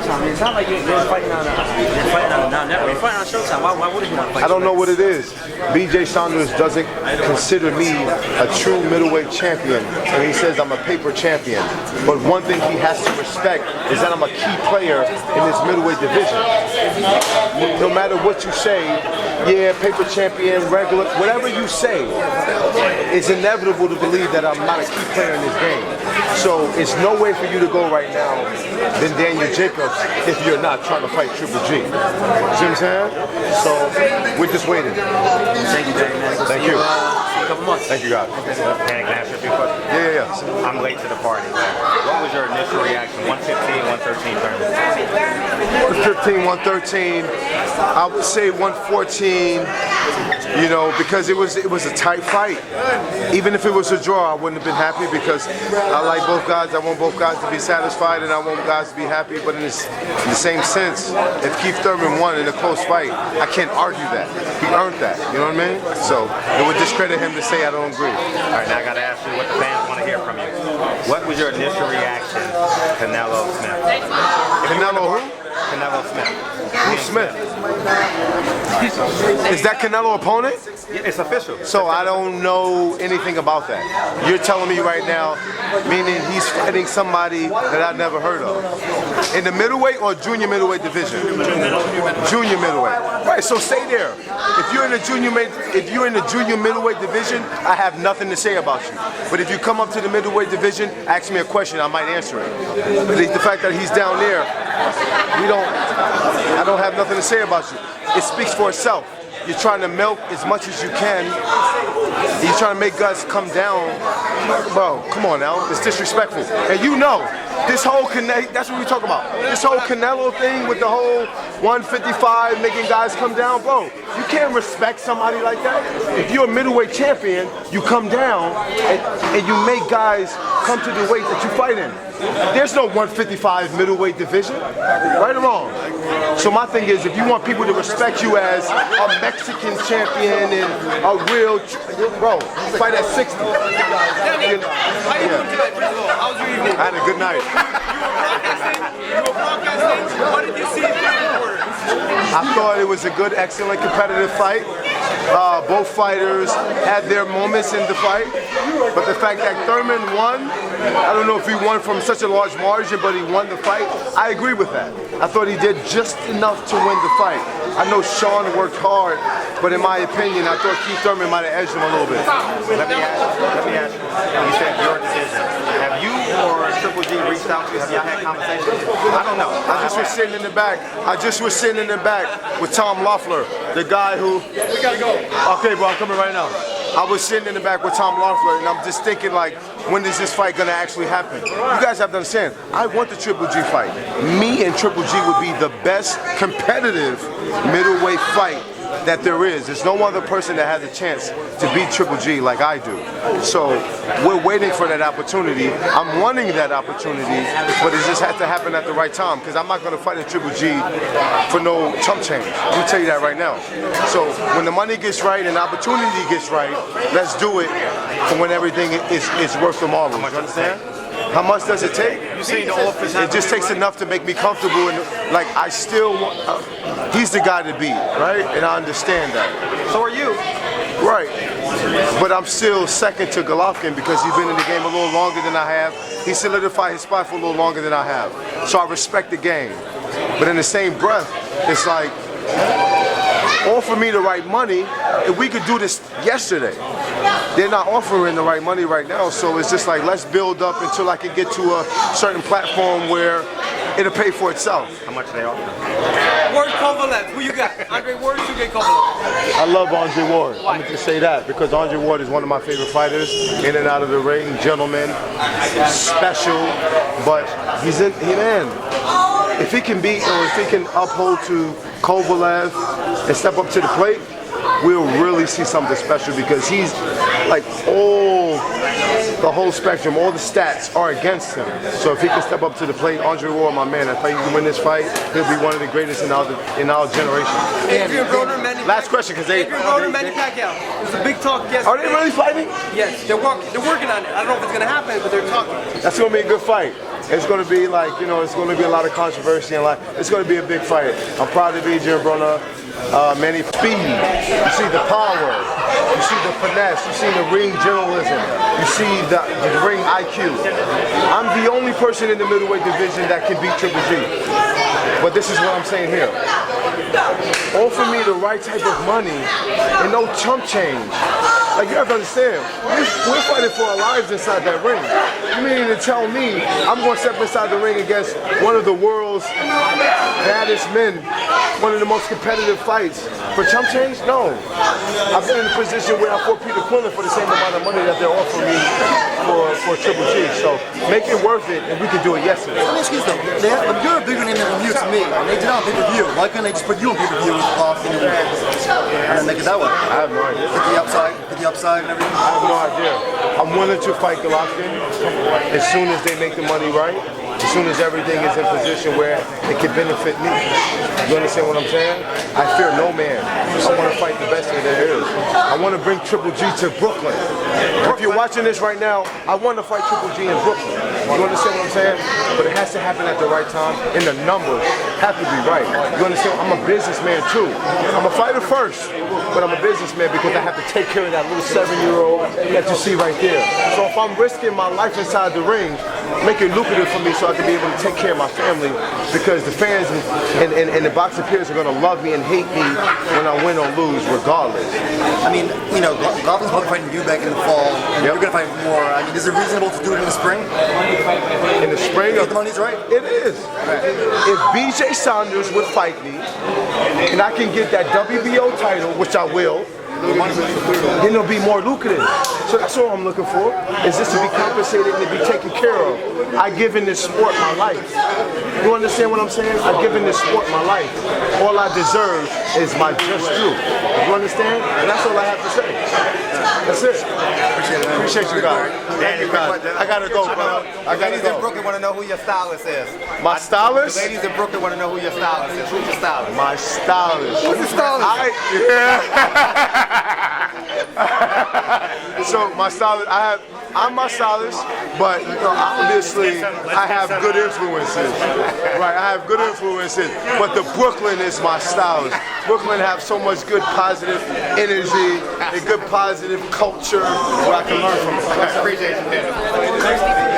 Showtime. It's not like you're fighting on network. You're fighting on Showtime. Why wouldn't you want to fight? I don't know what it is. BJ Saunders doesn't consider me a true middleweight champion, and he says I'm a paper champion. But one thing he has to respect is that I'm a key player in this middleweight division. No matter what you say, yeah, paper champion, regular, whatever you say, it's inevitable to believe that I'm not a key player in this game. So it's no way for you to go right now than Daniel Jacobs if you're not trying to fight Triple G. You see what I'm saying? So we're just waiting. Thank you, Jay, man. Thank you. A couple months. Thank you, guys. Can I ask you a few questions? Yeah. I'm late to the party. What was your initial reaction? 115, 113 tournament? 115, 113. I would say 114. You know, because it was a tight fight. Even if it was a draw, I wouldn't have been happy because I like both guys. I want both guys to be satisfied, and I want guys to be happy. But in the same sense, if Keith Thurman won in a close fight, I can't argue that. He earned that. You know what I mean? So it would discredit him to say I don't agree. All right, now I got to ask you what the fans want to hear from you. What was your initial reaction to Canelo Smith? Canelo who? Canelo Smith. Who's Smith? Is that Canelo opponent? It's official. So I don't know anything about that. You're telling me right now, meaning he's fighting somebody that I've never heard of. In the middleweight or junior middleweight division? Junior middleweight. Right, so stay there. If you're in the junior middleweight division, I have nothing to say about you. But if you come up to the middleweight division, ask me a question, I might answer it. But the fact that he's down there, I don't have nothing to say about you. It speaks for itself. You're trying to milk as much as you can. You're trying to make guys come down. Bro, come on now. It's disrespectful. And you know, this whole that's what we talk about. This whole Canelo thing with the whole 155 making guys come down, bro. You can't respect somebody like that. If you're a middleweight champion, you come down and you make guys come to the weight that you fight in. There's no 155 middleweight division, right or wrong. So my thing is, if you want people to respect you as a Mexican champion and a real, bro, fight at 60. How you doing tonight, first of all? How was your evening? I had a good night. You were broadcasting. What did you see in the quarter? I thought it was a good, excellent, competitive fight. Both fighters had their moments in the fight, but the fact that Thurman won, I don't know if he won from such a large margin, but he won the fight. I agree with that. I thought he did just enough to win the fight. I know Sean worked hard, but in my opinion, I thought Keith Thurman might have edged him a little bit. Let me ask you. You said your decision. Have you or Triple G reached out to you? Have y'all had conversations? I don't know. I just was sitting in the back. With Tom Loeffler, the guy who. We gotta go. Okay, bro, I'm coming right now. I was sitting in the back with Tom Loeffler, and I'm just thinking, like, when is this fight gonna actually happen? You guys have to understand, I want the Triple G fight. Me and Triple G would be the best competitive middleweight fight that there is. There's no other person that has a chance to beat Triple G like I do. So we're waiting for that opportunity. I'm wanting that opportunity, but it just has to happen at the right time, because I'm not going to fight a Triple G for no chump change. Let me tell you that right now. So when the money gets right and the opportunity gets right, let's do it for when everything is worth the marbles. You understand? How much does it take? It just takes enough to make me comfortable, and like I still want. He's the guy to beat, right? And I understand that. So are you. Right. But I'm still second to Golovkin because he's been in the game a little longer than I have. He solidified his spot for a little longer than I have. So I respect the game. But in the same breath, it's like, offer me the right money, if we could do this yesterday. They're not offering the right money right now, so it's just like, let's build up until I can get to a certain platform where it'll pay for itself. How much they offer? Ward Kovalev. Who you got? Andre Ward, Suge Kovalev. I love Andre Ward. I'm going to say that because Andre Ward is one of my favorite fighters, in and out of the ring, gentleman, special, but he's a man. If he can beat or if he can uphold to Kovalev and step up to the plate, we'll really see something special because he's like the whole spectrum, all the stats are against him. So if he can step up to the plate, Andre Ward, my man, if he can win this fight, he'll be one of the greatest in our generation. Adrian Broner, Manny Last question, because Adrian Broner, Manny Pacquiao. There's a big talk yesterday. Are they really fighting? Yes, they're working on it. I don't know if it's going to happen, but they're talking. That's going to be a good fight. It's going to be like, you know, it's going to be a lot of controversy and like, it's going to be a big fight. I'm proud to be Jim Brunner. Many speed. You see the power. You see the finesse. You see the ring journalism. You see the ring IQ. I'm the only person in the middleweight division that can beat Triple G. But this is what I'm saying here. Offer me the right type of money and no chump change. Like, you have to understand, we're fighting for our lives inside that ring. You mean to tell me I'm going to step inside the ring against one of the world's baddest men, one of the most competitive fights for chump change? No. I've been in a position where I fought Peter Quinlan for the same amount of money that they're offering me for Triple G. So make it worth it, and we can do it yesterday. Let me ask you this though. You're a bigger name than Lemieux to me. And they did it on pay-per-view. Why couldn't they just put you on pay-per-view and then make it that way? I have no idea. Get the upside and everything? I have no idea. I'm willing to fight Golovkin as soon as they make the money right, as soon as everything is in position where it can benefit me. You understand what I'm saying? I fear no man. I want to fight the best that there is. I want to bring Triple G to Brooklyn. If you're watching this right now, I want to fight Triple G in Brooklyn. You understand what I'm saying? But it has to happen at the right time, and the numbers have to be right. You understand? I'm a businessman too. I'm a fighter first, but I'm a businessman because I have to take care of that little 7-year-old that you see right there. So if I'm risking my life inside the ring, make it lucrative for me so I can be able to take care of my family, because the fans and the boxing peers are going to love me and hate me when I win or lose regardless. I mean, you know, Golovkin's probably fighting you back in the fall, and you're going to fight more. I mean, is it reasonable to do it in the spring? In the spring? If the money's right? It is. If BJ Saunders would fight me, and I can get that WBO title, which I will, then it'll be more lucrative. So that's all I'm looking for, is just to be compensated and to be taken care of. I've given this sport my life. You understand what I'm saying? I've given this sport my life. All I deserve is my just due. You understand? And that's all I have to say. That's it. Appreciate you guys. Danny, I gotta go, bro. I gotta ladies in go. Brooklyn want to know who your stylist is. My stylist? The ladies in Brooklyn want to know who your stylist is. Who's your stylist? My stylist. Who's your stylist? So my stylist, I'm my stylist, but you know, obviously I have good influences. Right, I have good influences, but the Brooklyn is my stylist. Brooklyn have so much good positive energy and good positive culture where I can learn from. I appreciate you, Danny.